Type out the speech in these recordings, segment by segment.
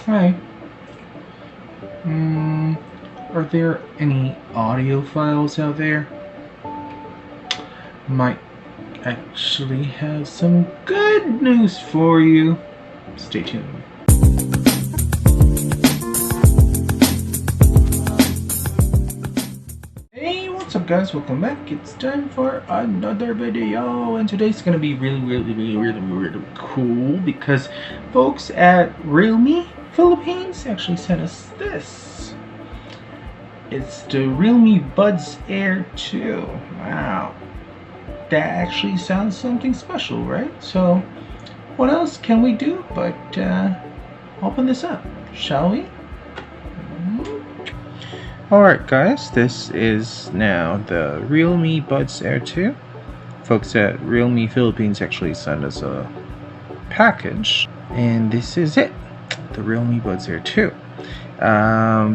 Hi. Are there any audio files out there? Might actually have some good news for you. Stay tuned. Hey, what's up guys? Welcome back. It's time for another video, and today's gonna be really cool because folks at Realme Philippines actually sent us this. It's the Realme Buds Air 2. Wow. That actually sounds something special, right? So what else can we do but open this up, shall we? Alright guys, this is now the Realme Buds Air 2. Folks at Realme Philippines actually sent us a package, and this is it, the Realme Buds Air 2.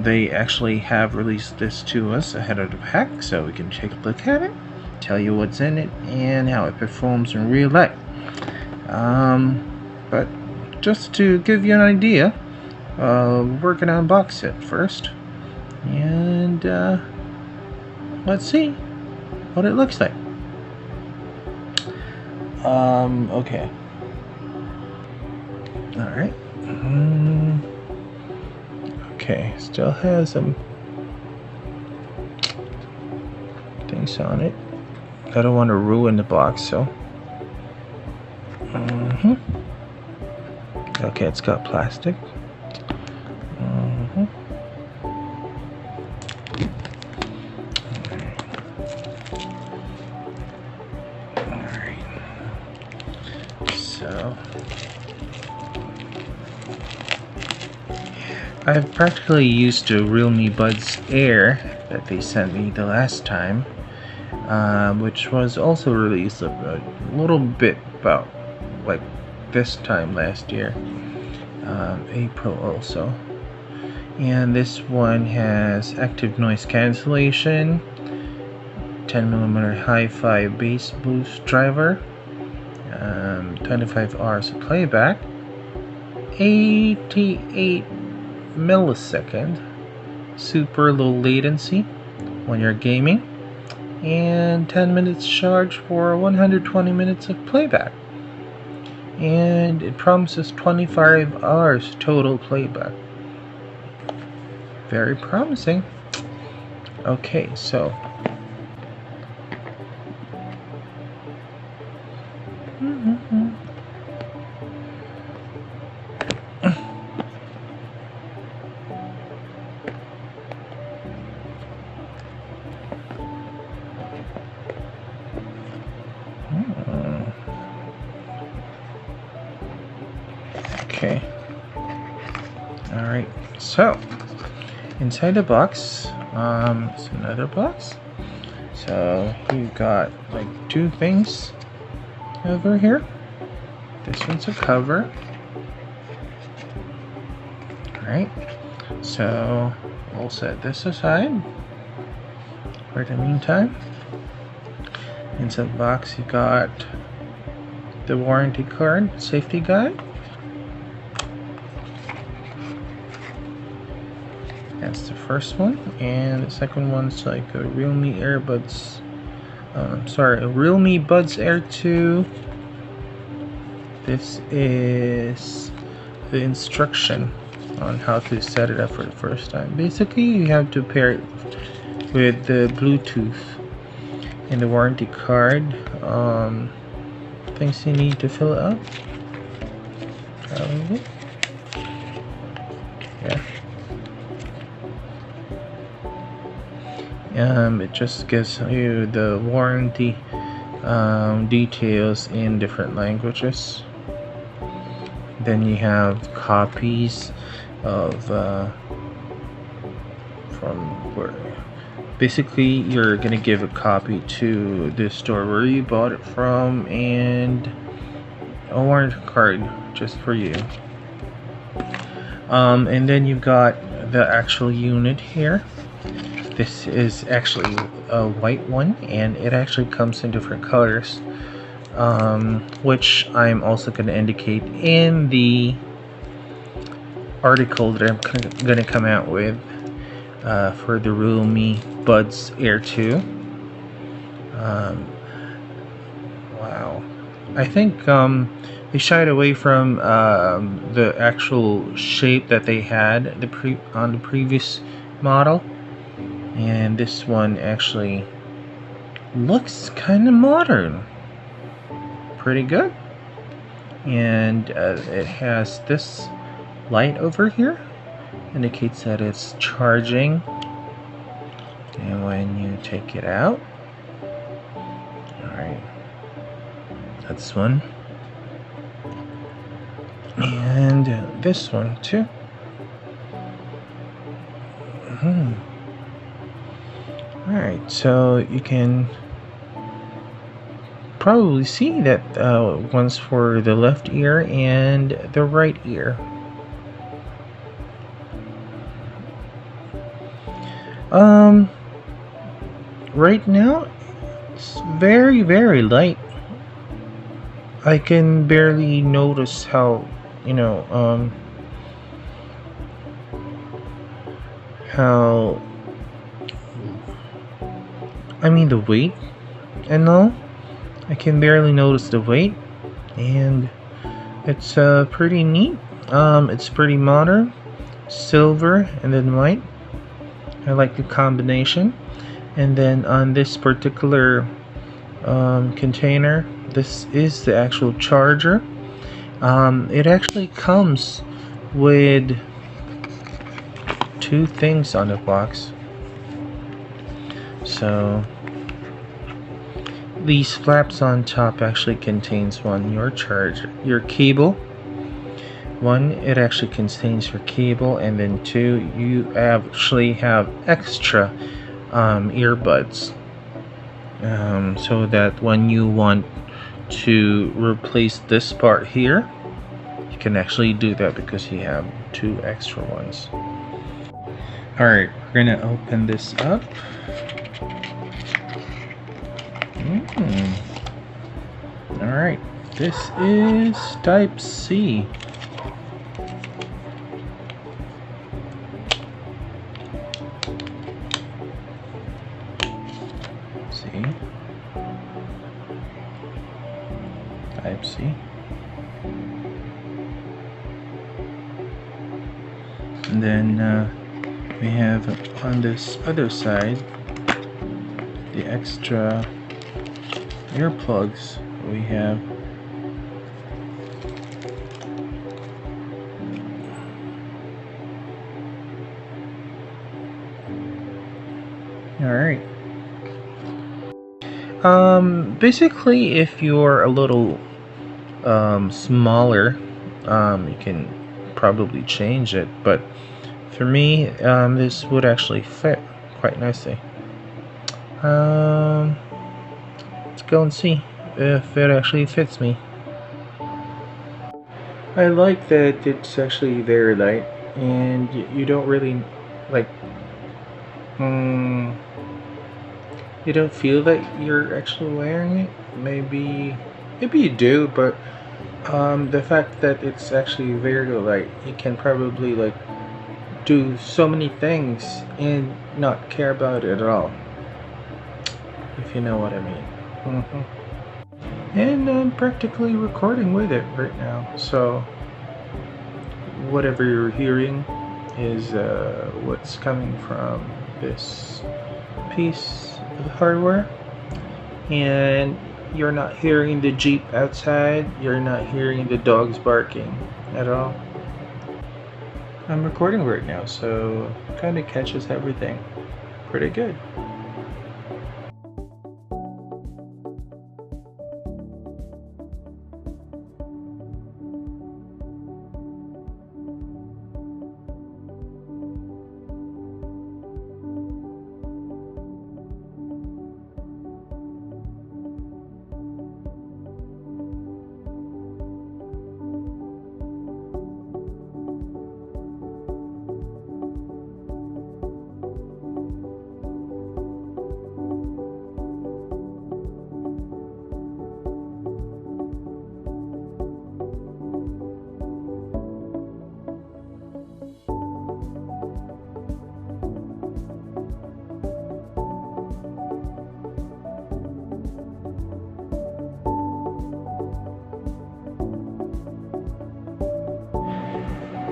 They actually have released this to us ahead of the pack, so we can take a look at it, tell you what's in it, and how it performs in real life. But just to give you an idea, we're gonna unbox it first, and let's see what it looks like. Okay. Alright. Okay, still has some things on it. I don't want to ruin the box, so. Okay, it's got plastic. Alright. So I've practically used the Realme Buds Air that they sent me the last time, which was also released a little bit about like this time last year, April also. And this one has active noise cancellation, 10mm hi-fi bass boost driver, 25 hours of playback, 88 millisecond super low latency when you're gaming, and 10 minutes charge for 120 minutes of playback, and it promises 25 hours total playback. Very promising. Okay, so okay. Alright, so inside the box, it's another box. So you got like two things over here. This one's a cover. Alright, so we'll set this aside for the meantime. Inside the box you got the warranty card, safety guide. That's the first one, and the second one's like a Realme earbuds. A Realme Buds Air 2. This is the instruction on how to set it up for the first time. Basically, you have to pair it with the Bluetooth and the warranty card. Things you need to fill out. Probably. Yeah. It just gives you the warranty details in different languages. Then you have copies of from where basically you're gonna give a copy to the store where you bought it from, and a warranty card just for you. And then you've got the actual unit here. This is actually a white one, and it actually comes in different colors, which I'm also going to indicate in the article that I'm gonna come out with for the Realme Buds Air 2. Wow, I think they shied away from the actual shape that they had on the previous model, and this one actually looks kind of modern, pretty good. And it has this light over here, indicates that it's charging, and when you take it out, alright, that's one, and this one too. Alright, so you can probably see that one's for the left ear and the right ear. Right now it's very, very light. I can barely notice how, how, I mean the weight and all. I can barely notice the weight, and it's pretty neat. It's pretty modern, silver and then white. I like the combination. And then on this particular container, this is the actual charger. It actually comes with two things on the box. So these flaps on top actually contains one, your charger, your cable. One, it actually contains your cable, and then two, you actually have extra earbuds, so that when you want to replace this part here, you can actually do that because you have two extra ones. Alright, we're gonna open this up. Alright, this is Type C. Type C. And then we have on this other side the extra earplugs. We have alright. Basically, if you're a little smaller, you can probably change it, but for me, this would actually fit quite nicely. Let's go and see if it actually fits me. I like that it's actually very light, and you don't really like you don't feel that you're actually wearing it. Maybe you do, but the fact that it's actually very light, you can probably like do so many things and not care about it at all, if you know what I mean. And I'm practically recording with it right now, so whatever you're hearing is what's coming from this piece of hardware, and you're not hearing the Jeep outside, you're not hearing the dogs barking at all. I'm recording right now, so it kind of catches everything pretty good.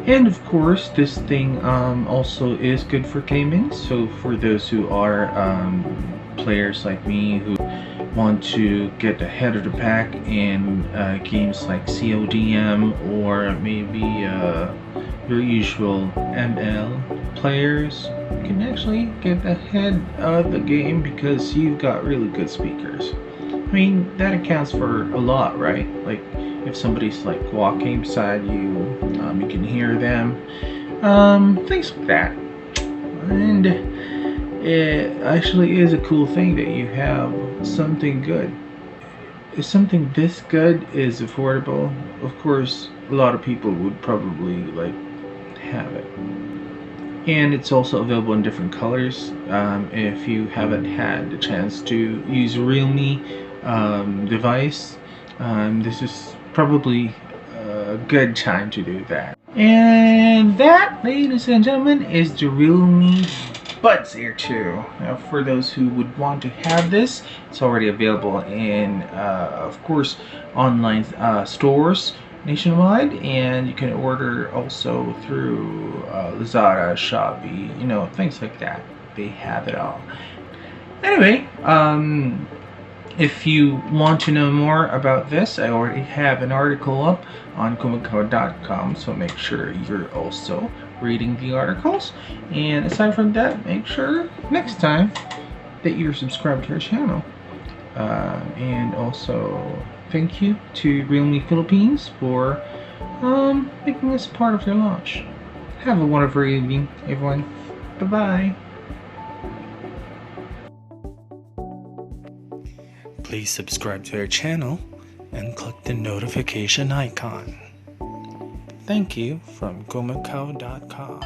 And of course, this thing also is good for gaming. So for those who are players like me who want to get ahead of the pack in games like CODM, or maybe your usual ML players, you can actually get ahead of the game because you've got really good speakers. I mean, that accounts for a lot, right? Like, if somebody's like walking beside you, you can hear them, things like that. And it actually is a cool thing that you have something good. If something this good is affordable, of course, a lot of people would probably like have it. And it's also available in different colors. If you haven't had the chance to use a realme device, this is probably a good time to do that. And that, ladies and gentlemen, is the realme Buds Air 2. Now, for those who would want to have this, it's already available in, of course, online stores nationwide, and you can order also through Lazada, Shopee, you know, things like that. They have it all. Anyway, if you want to know more about this, I already have an article up on kumiko.com, so make sure you're also reading the articles. And aside from that, make sure next time that you're subscribed to our channel. And also, thank you to Realme Philippines for making this part of their launch. Have a wonderful evening, everyone. Bye-bye. Please subscribe to our channel and click the notification icon. Thank you from kumiko.com.